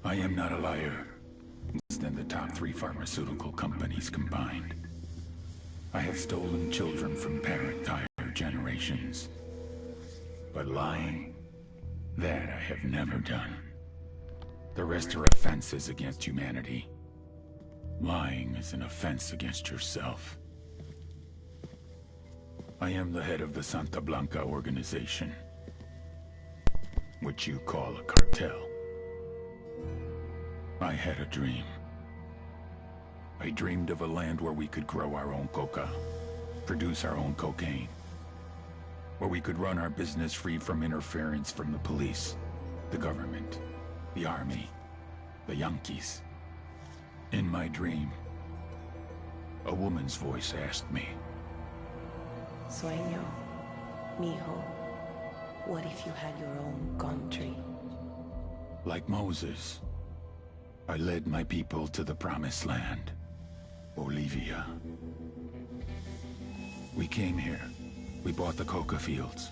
I am not a liar. Less than the top 3 pharmaceutical companies combined. I have stolen children from parent entire generations. But lying, that I have never done. The rest are offenses against humanity. Lying is an offense against yourself. I am the head of the Santa Blanca organization, which you call a cartel. I had a dream. I dreamed of a land where we could grow our own coca, produce our own cocaine, where we could run our business free from interference from the police, the government, the army, the Yankees. In my dream, a woman's voice asked me, Sueño, mijo, what if you had your own country? Like Moses, I led my people to the promised land, Bolivia. We came here. We bought the coca fields.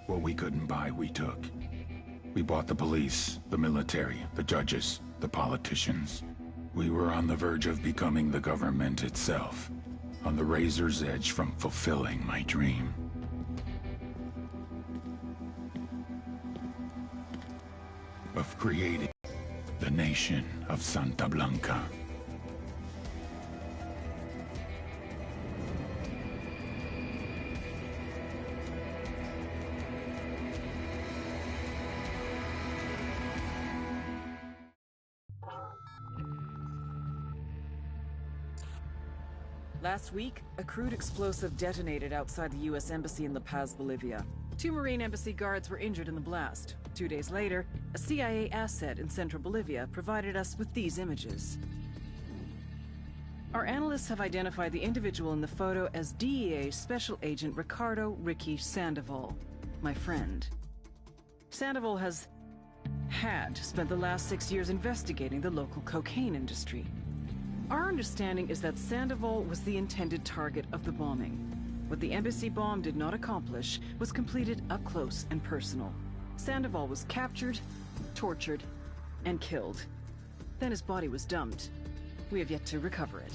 What we couldn't buy, we took. We bought the police, the military, the judges, the politicians. We were on the verge of becoming the government itself, on the razor's edge from fulfilling my dream. Of creating the nation of Santa Blanca. Last week, a crude explosive detonated outside the U.S. Embassy in La Paz, Bolivia. 2 Marine Embassy guards were injured in the blast. 2 days later, a CIA asset in central Bolivia provided us with these images. Our analysts have identified the individual in the photo as DEA Special Agent Ricardo Ricky Sandoval, my friend. Sandoval had spent the last 6 years investigating the local cocaine industry. Our understanding is that Sandoval was the intended target of the bombing. What the embassy bomb did not accomplish was completed up close and personal. Sandoval was captured, tortured, and killed. Then his body was dumped. We have yet to recover it.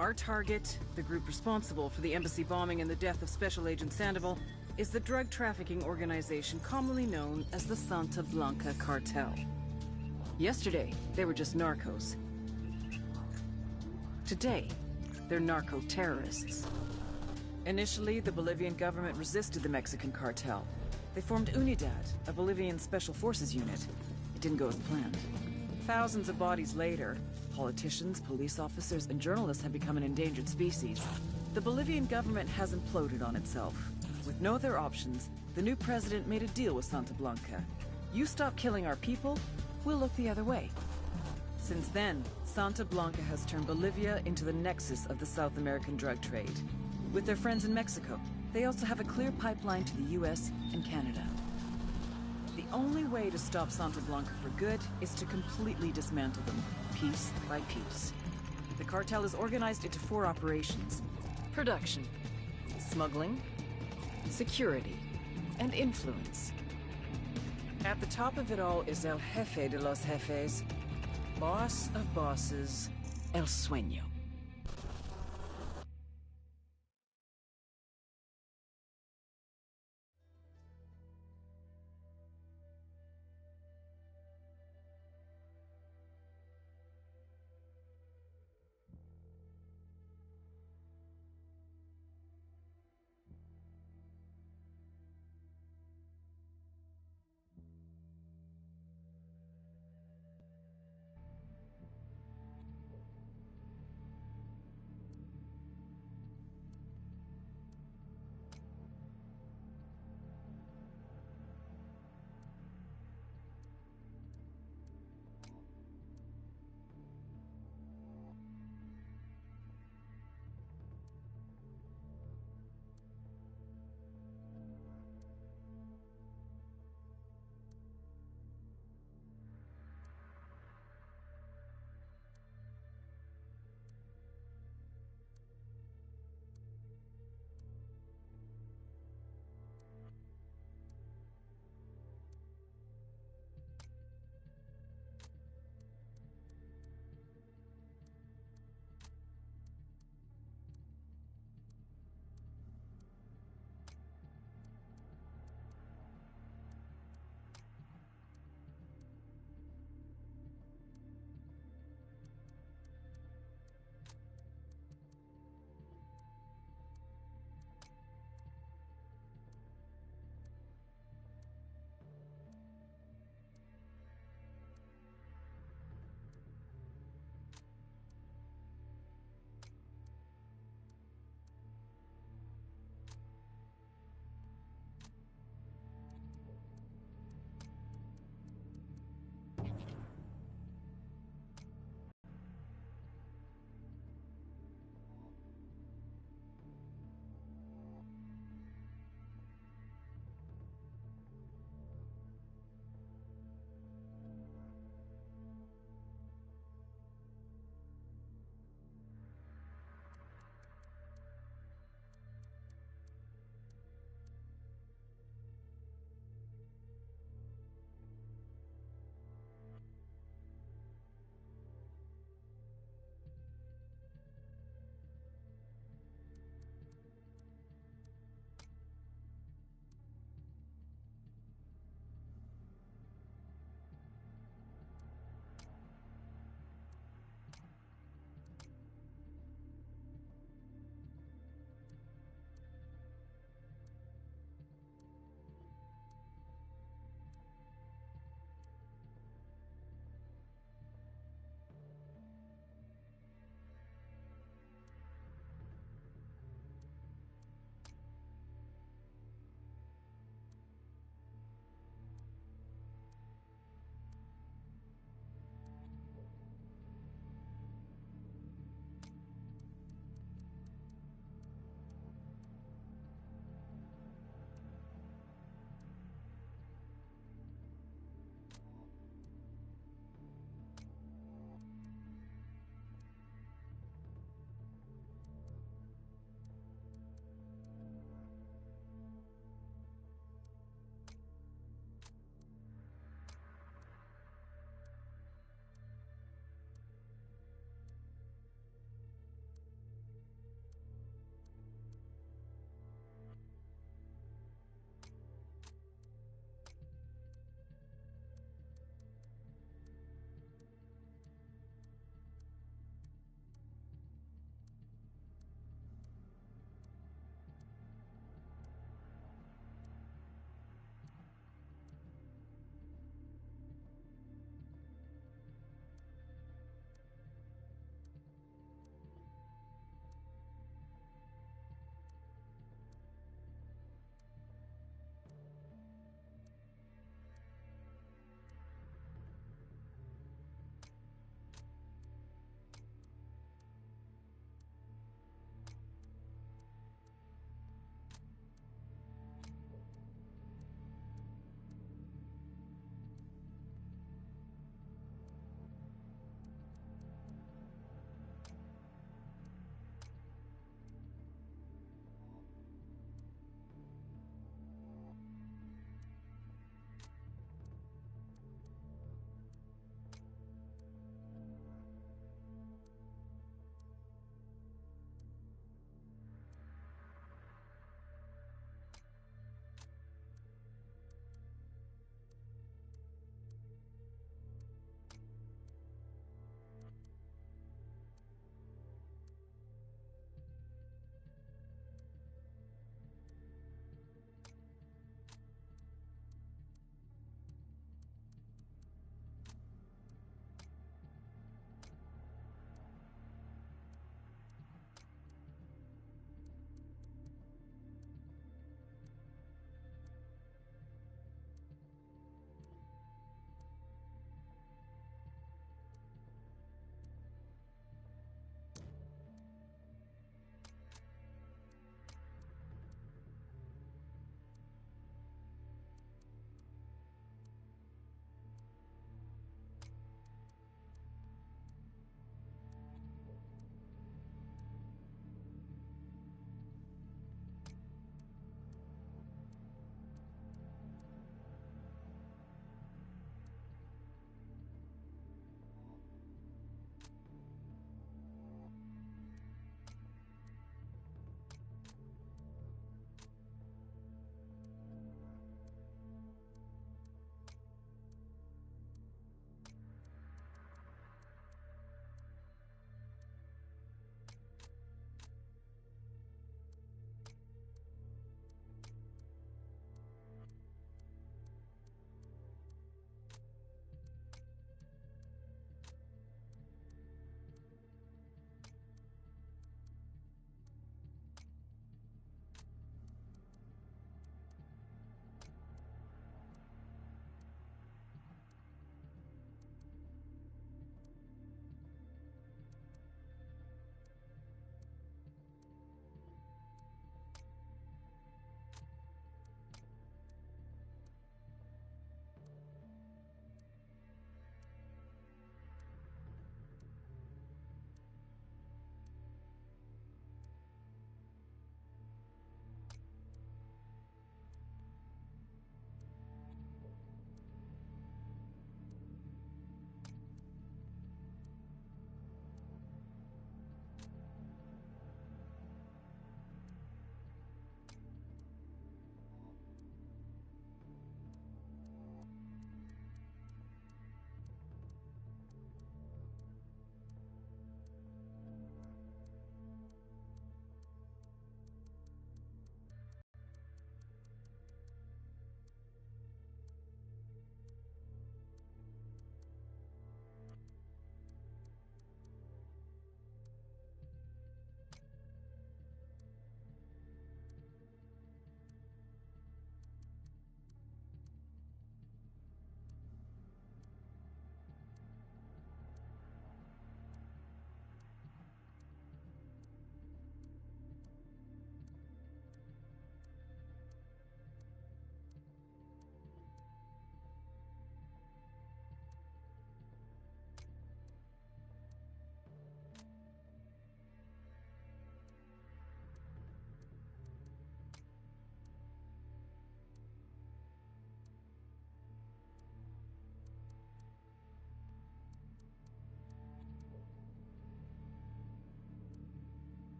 Our target, the group responsible for the embassy bombing and the death of Special Agent Sandoval, is the drug trafficking organization commonly known as the Santa Blanca Cartel. Yesterday, they were just narcos. Today, they're narco-terrorists. Initially, the Bolivian government resisted the Mexican cartel. They formed Unidad, a Bolivian special forces unit. It didn't go as planned. Thousands of bodies later, politicians, police officers, and journalists have become an endangered species. The Bolivian government has imploded on itself. With no other options, the new president made a deal with Santa Blanca. You stop killing our people, we'll look the other way. Since then, Santa Blanca has turned Bolivia into the nexus of the South American drug trade. With their friends in Mexico, they also have a clear pipeline to the US and Canada. The only way to stop Santa Blanca for good is to completely dismantle them, piece by piece. The cartel is organized into 4 operations: production, smuggling, security, and influence. At the top of it all is El Jefe de los Jefes, boss of bosses, El Sueño.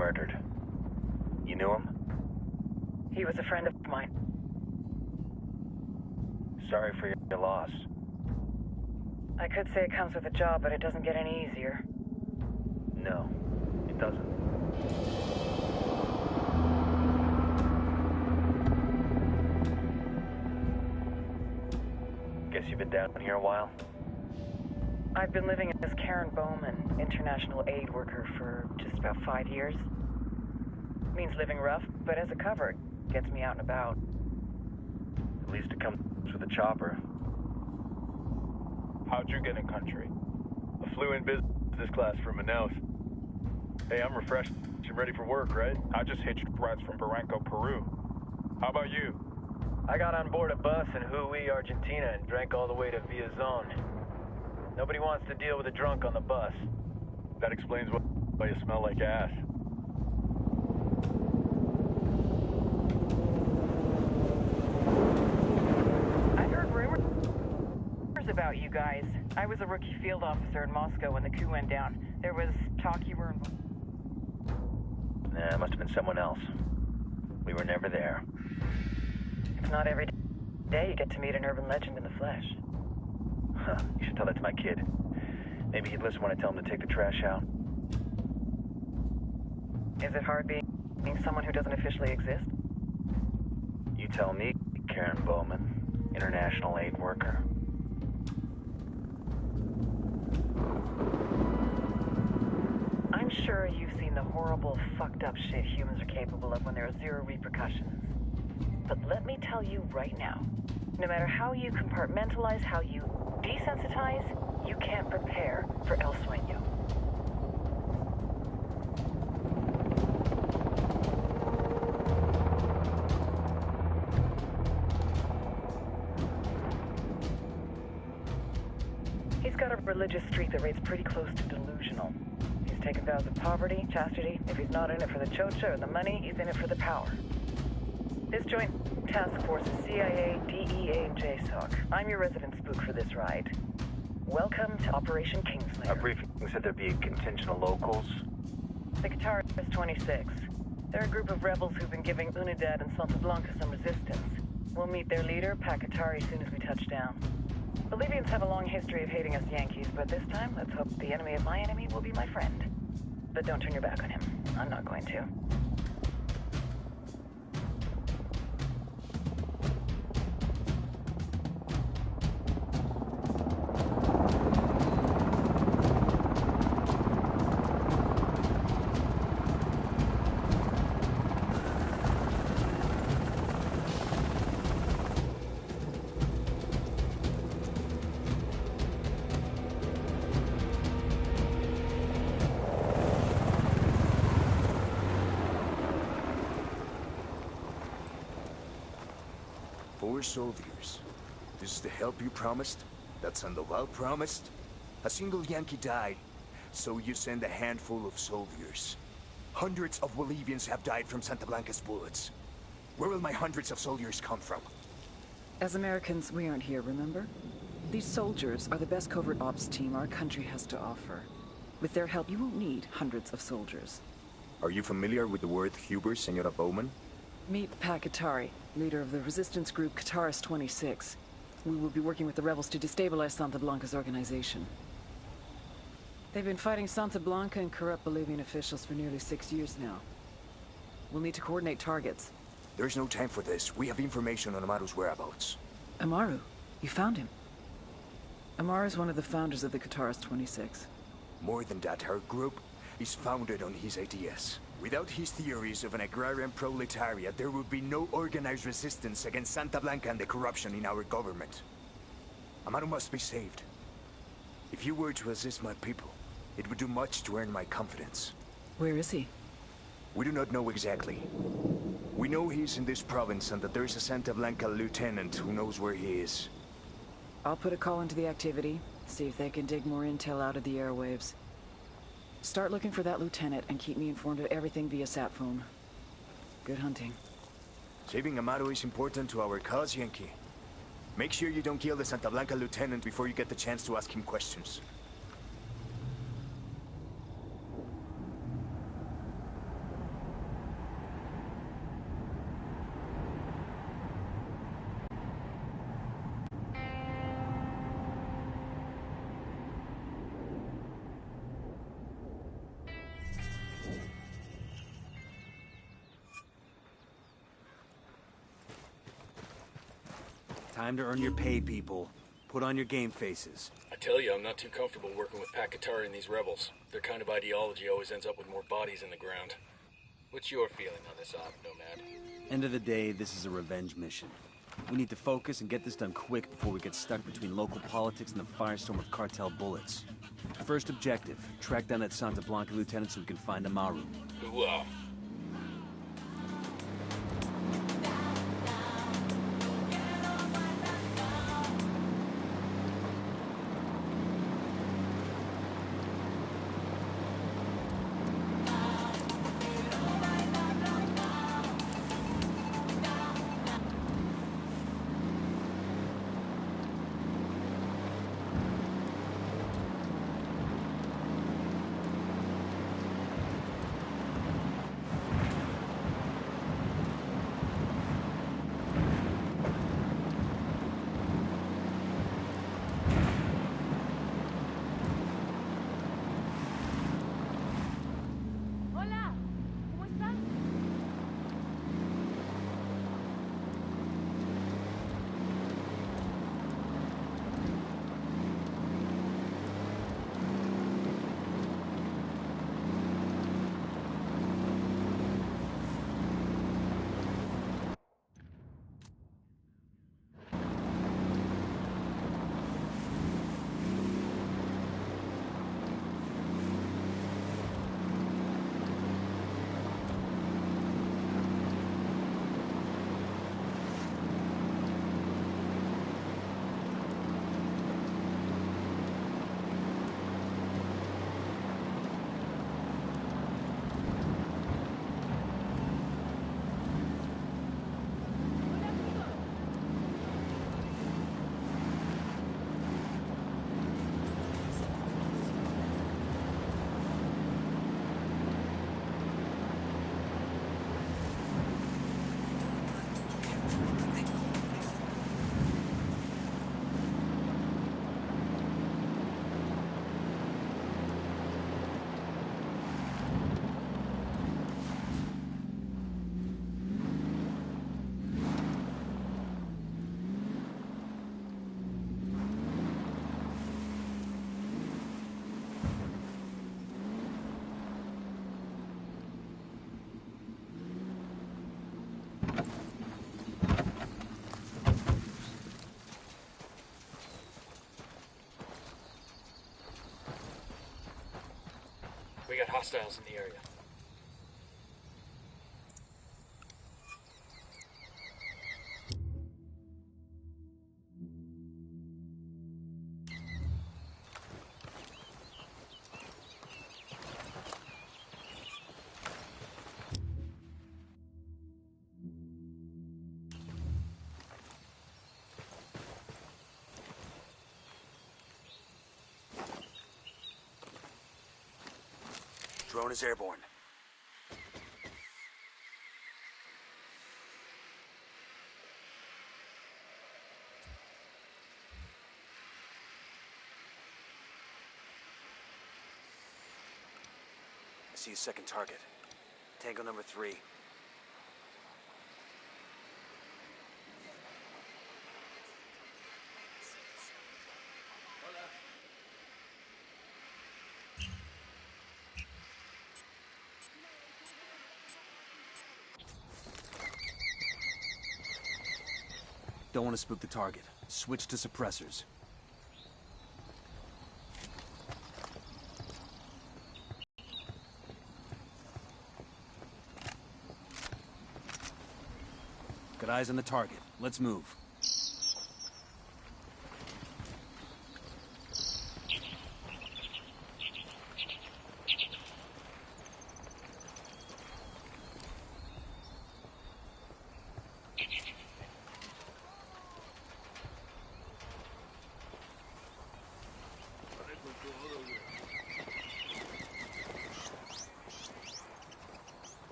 murdered. You knew him? He was a friend of mine. Sorry for your loss. I could say it comes with a job, but it doesn't get any easier. No, it doesn't. Guess you've been down here a while? I've been living as Karen Bowman, international aid worker, for just about 5 years. Means living rough, but as a cover, gets me out and about. At least it comes with a chopper. How'd you get in country? I flew in business class from Manaus. Hey, I'm refreshed and ready for work, right? I just hitched rides from Barranco, Peru. How about you? I got on board a bus in Hui, Argentina, and drank all the way to Villazon. Nobody wants to deal with a drunk on the bus. That explains why you smell like ass. I heard rumors about you guys. I was a rookie field officer in Moscow when the coup went down. There was talk you were involved. Nah, it must have been someone else. We were never there. It's not every day you get to meet an urban legend in the flesh. Huh, you should tell that to my kid. Maybe he'd listen when I tell him to take the trash out. Is it hard being someone who doesn't officially exist? You tell me, Karen Bowman, international aid worker. I'm sure you've seen the horrible, fucked up shit humans are capable of when there are zero repercussions. But let me tell you right now, no matter how you compartmentalize, how you desensitize, you can't prepare for El Sueño. He's got a religious streak that rates pretty close to delusional. He's taken vows of poverty, chastity. If he's not in it for the chocha or the money, he's in it for the power. This joint task force is CIA, DEA, and JSOC. I'm your resident spook for this ride. Welcome to Operation Kingslayer. Our briefing said there'd be a contingent of locals. The Qatar is 26. They're a group of rebels who've been giving Unidad and Santa Blanca some resistance. We'll meet their leader, Pakatari, soon as we touch down. Bolivians have a long history of hating us Yankees, but this time, let's hope the enemy of my enemy will be my friend. But don't turn your back on him. I'm not going to. Four soldiers. This is the help you promised? That Sandoval promised? A single Yankee died, so you send a handful of soldiers. Hundreds of Bolivians have died from Santa Blanca's bullets. Where will my hundreds of soldiers come from? As Americans, we aren't here, remember? These soldiers are the best covert ops team our country has to offer. With their help, you won't need hundreds of soldiers. Are you familiar with the word Huber, Senora Bowman? Meet Pakatari, leader of the resistance group Qatar's 26. We will be working with the rebels to destabilize Santa Blanca's organization. They've been fighting Santa Blanca and corrupt Bolivian officials for nearly 6 years now. We'll need to coordinate targets. There's no time for this. We have information on Amaru's whereabouts. Amaru? You found him? Amaru is one of the founders of the Qatar's 26. More than that, her group is founded on his ideas. Without his theories of an agrarian proletariat, there would be no organized resistance against Santa Blanca and the corruption in our government. Amaru must be saved. If you were to assist my people, it would do much to earn my confidence. Where is he? We do not know exactly. We know he's in this province and that there is a Santa Blanca lieutenant who knows where he is. I'll put a call into the activity, see if they can dig more intel out of the airwaves. Start looking for that lieutenant and keep me informed of everything via sat phone. Good hunting. Saving Amaru is important to our cause, Yankee. Make sure you don't kill the Santa Blanca lieutenant before you get the chance to ask him questions. Time to earn your pay, people. Put on your game faces. I tell you, I'm not too comfortable working with Pakatari and these rebels. Their kind of ideology always ends up with more bodies in the ground. What's your feeling on this op, Nomad? End of the day, this is a revenge mission. We need to focus and get this done quick before we get stuck between local politics and the firestorm of cartel bullets. First objective, track down that Santa Blanca lieutenant so we can find Amaru. Ooh, we got hostiles in the area. Drone is airborne. I see a second target. Tango number 3. Don't want to spook the target. Switch to suppressors. Got eyes on the target. Let's move.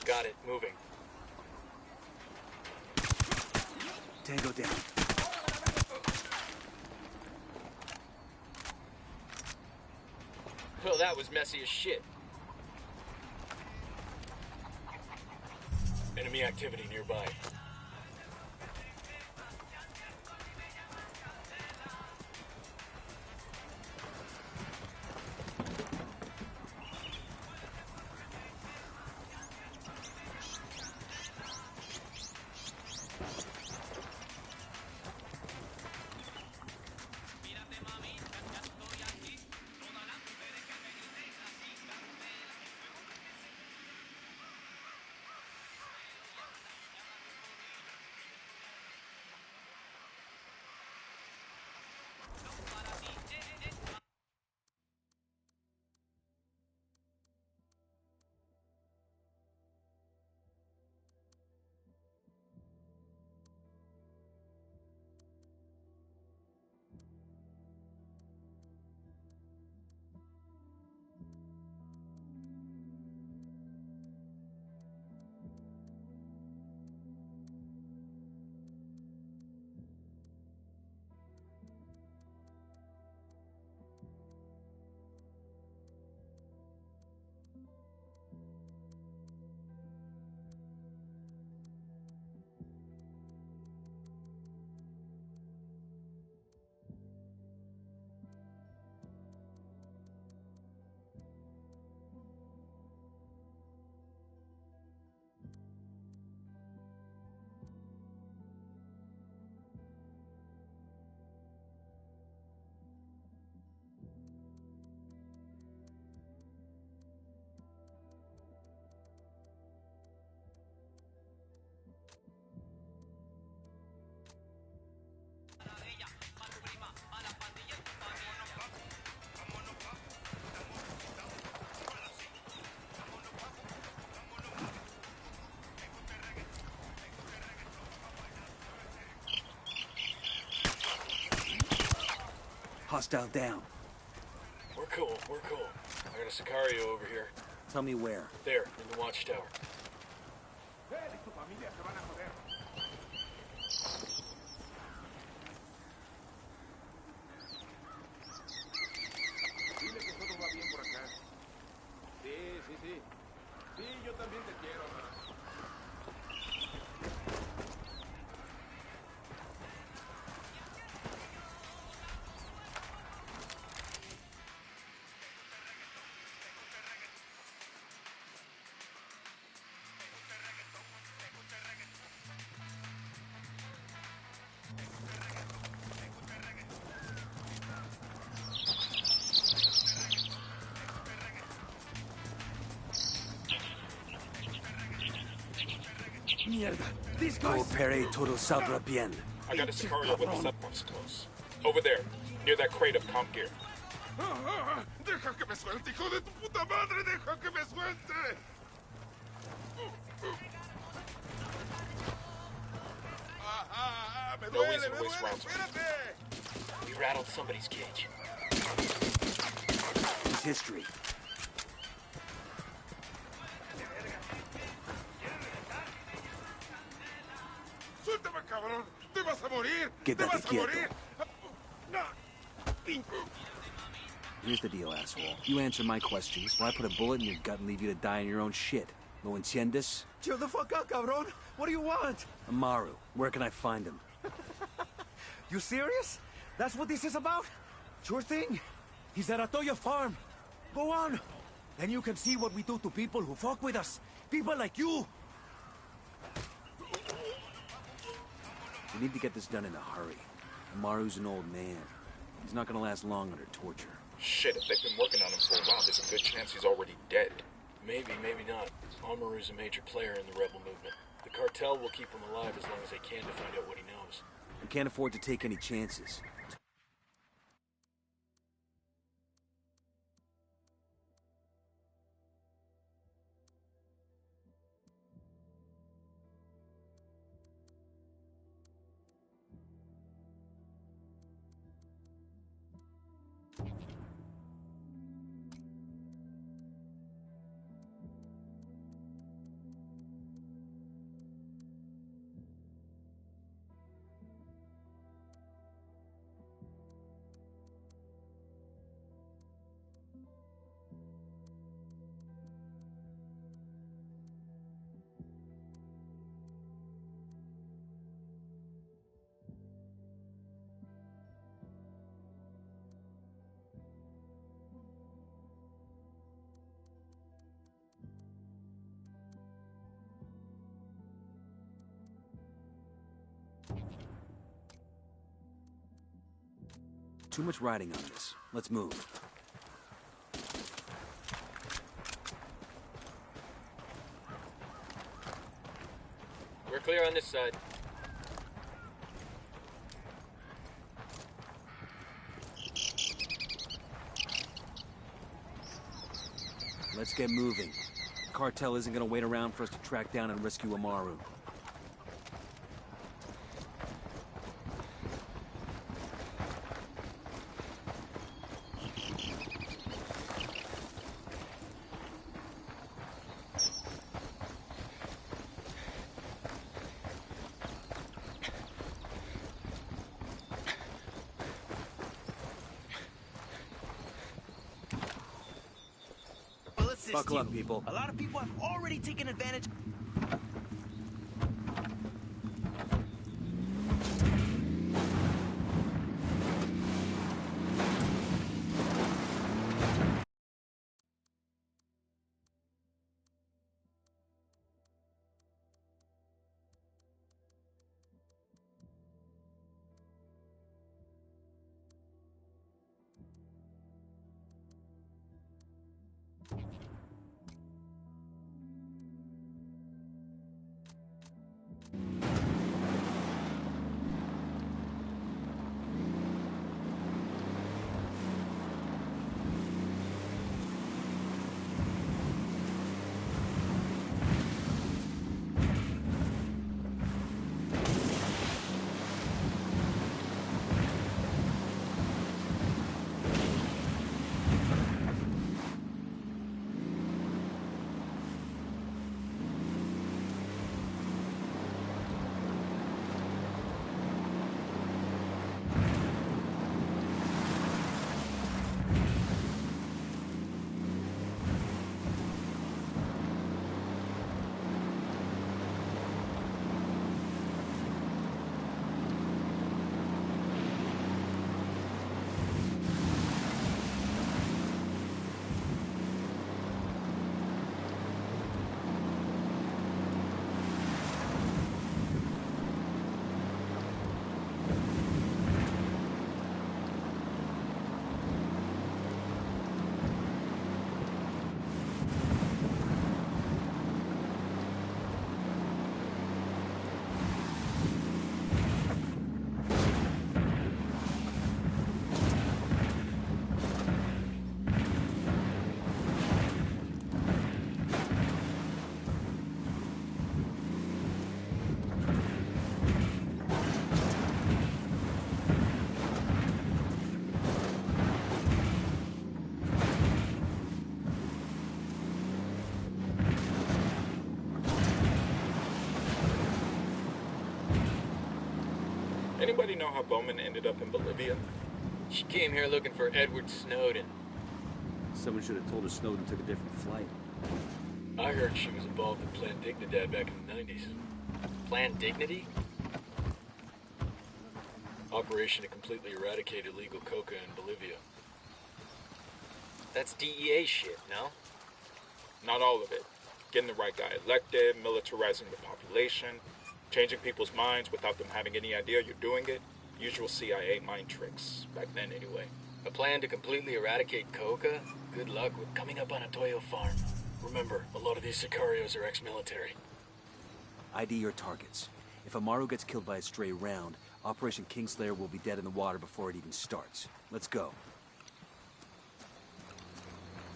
Got it, moving. Tango down. Well, that was messy as shit. Enemy activity nearby. Hostile down. We're cool, we're cool. I got a Sicario over here. Tell me where. There, in the watchtower. Mierda. These guys... Coopere todo saldrá bien. I got a Sicario with the submarines close. Over there, near that crate of comp gear. ¡Deja que me suelte, hijo de tu puta madre! ¡Deja que me suelte! No reason to waste rounds. We rattled somebody's cage. It's history. ¡Suéltame, cabrón! ¡Te vas a morir! Get ¡Te that vas a quieto. morir! Here's the deal, asshole. You answer my questions, or I put a bullet in your gut and leave you to die in your own shit. ¿Lo entiendes? Chill the fuck out, cabrón. What do you want? Amaru, where can I find him? You serious? That's what this is about? Sure thing. He's at Atoya Farm. Go on. Then you can see what we do to people who fuck with us. People like you. We need to get this done in a hurry. Amaru's an old man. He's not gonna last long under torture. Shit, if they've been working on him for a while, there's a good chance he's already dead. Maybe, maybe not. Amaru's a major player in the rebel movement. The cartel will keep him alive as long as they can to find out what he knows. We can't afford to take any chances. Too much riding on this. Let's move. We're clear on this side. Let's get moving. The cartel isn't gonna wait around for us to track down and rescue Amaru. Buckle up, people. A lot of people have already taken advantage. Anybody know how Bowman ended up in Bolivia? She came here looking for Edward Snowden. Someone should have told her Snowden took a different flight. I heard she was involved in Plan Dignidad back in the 90s. Plan Dignity? Operation to completely eradicate illegal coca in Bolivia. That's DEA shit, no? Not all of it. Getting the right guy elected, militarizing the population, changing people's minds without them having any idea you're doing it. Usual CIA mind tricks, back then anyway. A plan to completely eradicate coca? Good luck with coming up on a Toyo farm. Remember, a lot of these sicarios are ex-military. ID your targets. If Amaru gets killed by a stray round, Operation Kingslayer will be dead in the water before it even starts. Let's go.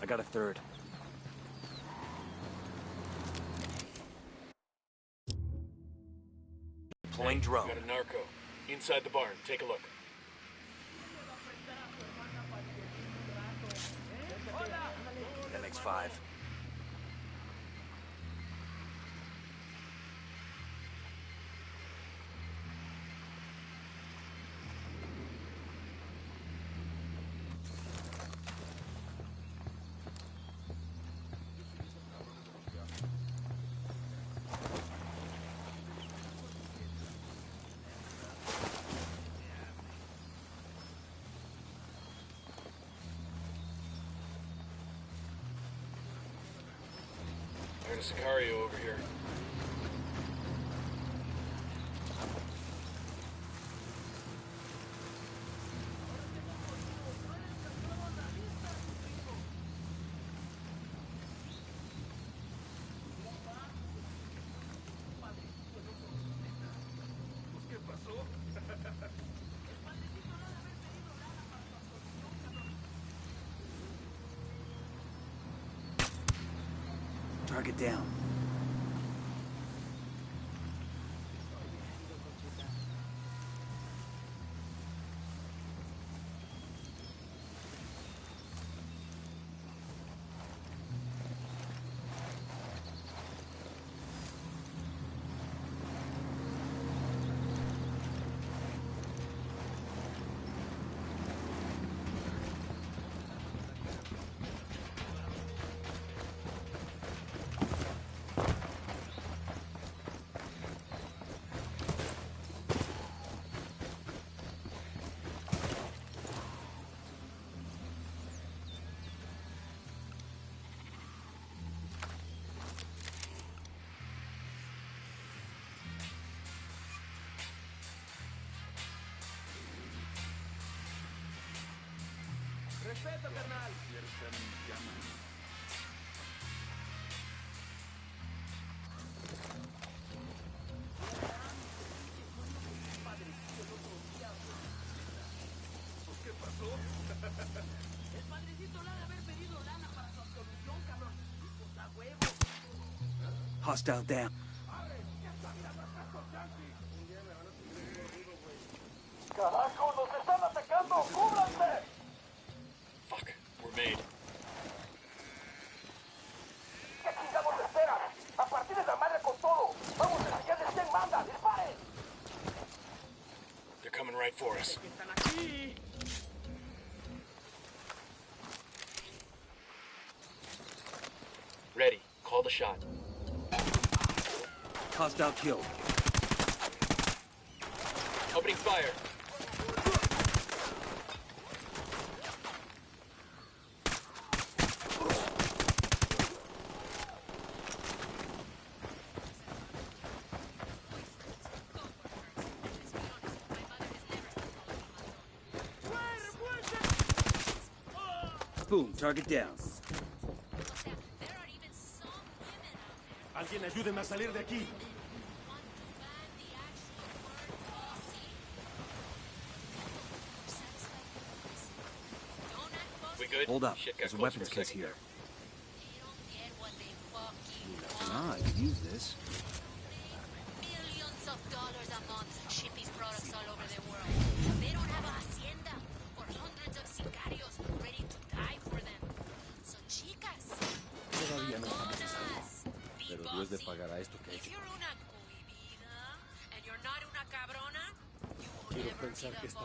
I got a third. Deploying drone. Got a narco. Inside the barn. Take a look. That makes 5. I got a sicario over here. Target down. Respeto, carnal. ¿Qué pasó? El padrecito le ha de haber pedido lana para su absolución, cabrón. Puta huevo. Hostile down. ¡Carajo! ¡Nos están atacando! ¡Cúbranse! Fuck, we're made. ¿Qué chingados esperan? ¡A partir de la madre con todo! ¡Vamos a enseñarles quién manda! ¡Disparen! They're coming right for us. ¡Están aquí! Ready. Call the shot. Hostile killed. Opening fire. Boom, target down. Alguien ayúdeme a salir de aquí. We good? Hold up, Shit got there's a close weapons for case second here. there. Ah, I could use this. Millions of dollars a month ship these products all over the world. They don't have a hacienda or hundreds of sicarios ready to die for them. So chicas, Todavía no estamos a salvo. mangonas, be Pero Dios le bossy. pagará esto que he If hecho. you're una cohibida and you're not una cabrona, you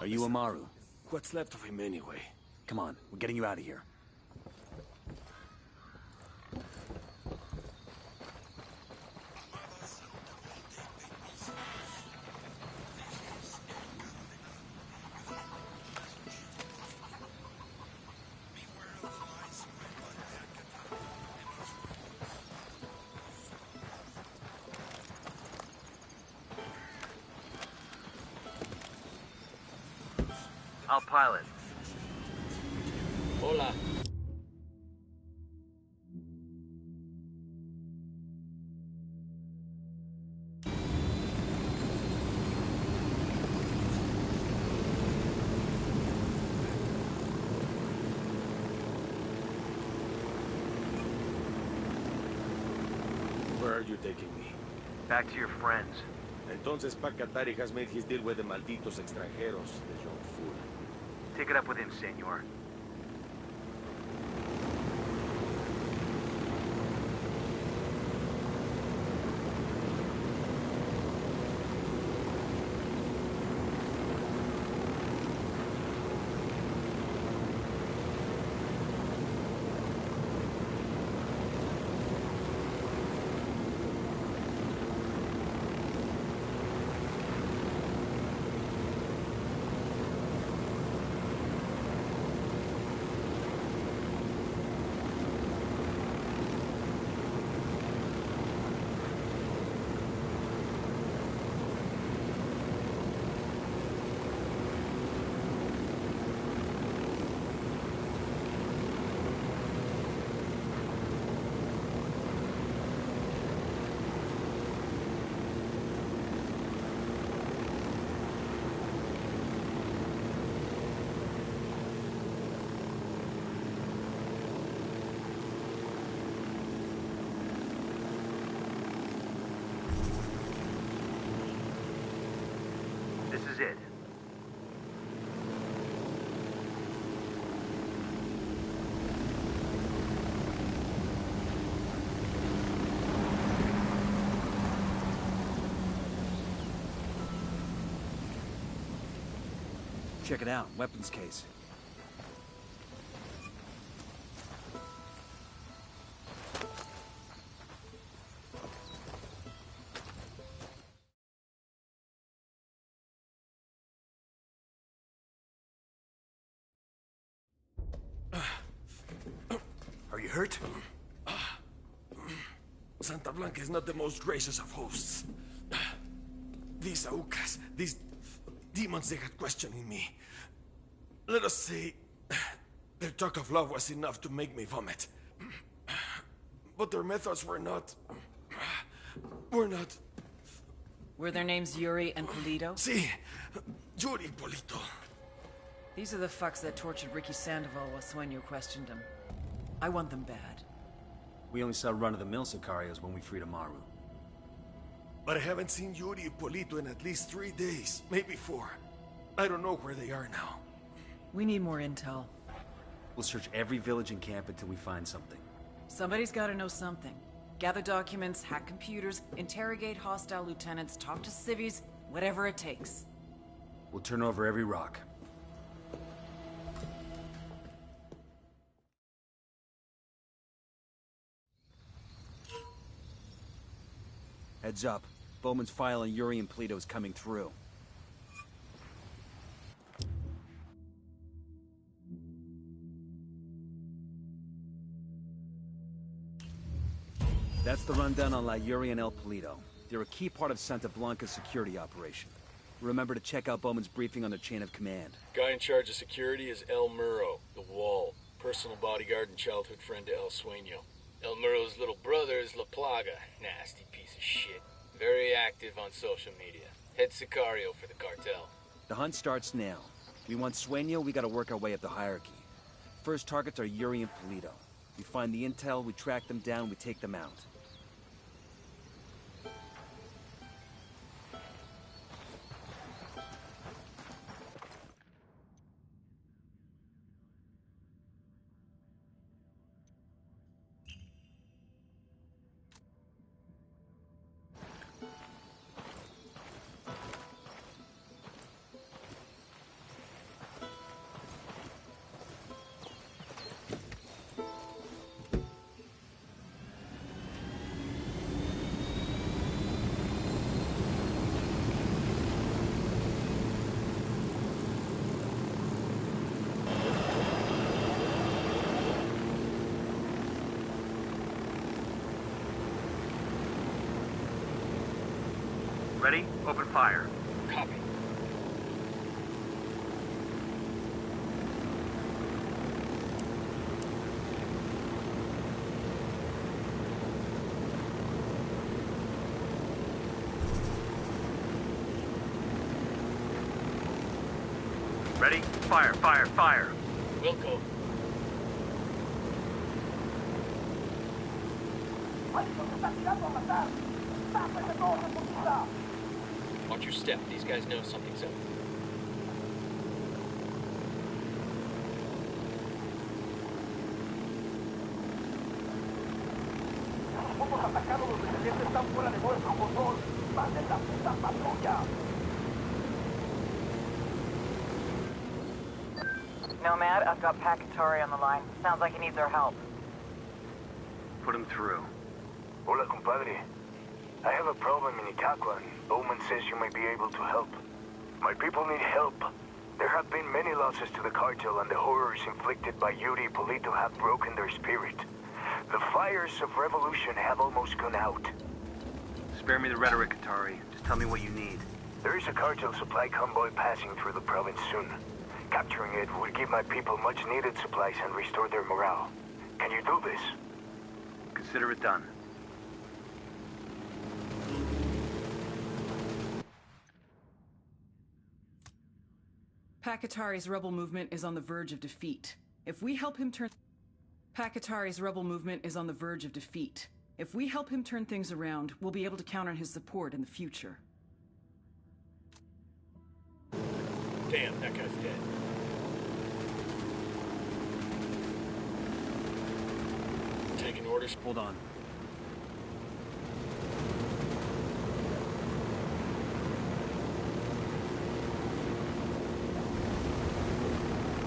Are you Amaru? What's left of him anyway? Come on, we're getting you out of here. I'll pilot. Hola. Where are you taking me? Back to your friends. Entonces Pacatari has made his deal with the malditos extranjeros, the young fool. Take it up with him, senor. This is it. Check it out, weapons case. Are you hurt? Santa Blanca is not the most gracious of hosts. These Aucas, these demons they had questioning me. Let us say, their talk of love was enough to make me vomit. But their methods were not... Were their names Yuri and Polito? Si, Yuri Polito. These are the fucks that tortured Ricky Sandoval while Sueño questioned him. I want them bad. We only saw run-of-the-mill Sicarios when we freed Amaru. But I haven't seen Yuri and Polito in at least 3 days, maybe 4. I don't know where they are now. We need more intel. We'll search every village and camp until we find something. Somebody's gotta know something. Gather documents, hack computers, interrogate hostile lieutenants, talk to civvies, whatever it takes. We'll turn over every rock. Heads up. Bowman's file on Yuri and Polito is coming through. That's the rundown on La Yuri and El Polito. They're a key part of Santa Blanca's security operation. Remember to check out Bowman's briefing on their chain of command. Guy in charge of security is El Muro, the Wall. Personal bodyguard and childhood friend to El Sueño. El Muro's little brother is La Plaga. Nasty piece of shit. Very active on social media. Head Sicario for the cartel. The hunt starts now. We want Sueño, we gotta work our way up the hierarchy. First targets are Yuri and Polito. We find the intel, we track them down, we take them out. Ready? Open fire. Copy. Ready? Fire, fire, fire. Wilco. Watch your step. These guys know something's up. Somos atacados, los descendientes están fuera de nuestro control. ¡Manden la puta patrulla! Nomad, I've got Pacatari on the line. Sounds like he needs our help. Put him through. Hola, compadre. I have a problem in Itaqua, and Bowman says you may be able to help. My people need help. There have been many losses to the cartel, and the horrors inflicted by Yuri Polito have broken their spirit. The fires of revolution have almost gone out. Spare me the rhetoric, Katari. Just tell me what you need. There is a cartel supply convoy passing through the province soon. Capturing it would give my people much-needed supplies and restore their morale. Can you do this? Consider it done. Pacatari's rebel movement is on the verge of defeat. If we help him turn... Pacatari's rebel movement is on the verge of defeat. If we help him turn things around, we'll be able to count on his support in the future. Damn, that guy's dead. Taking orders. Hold on.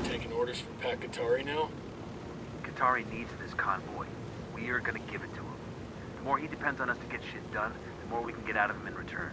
Taking orders from Pacatari now? Katari needs this convoy. We are gonna give it to him. The more he depends on us to get shit done, the more we can get out of him in return.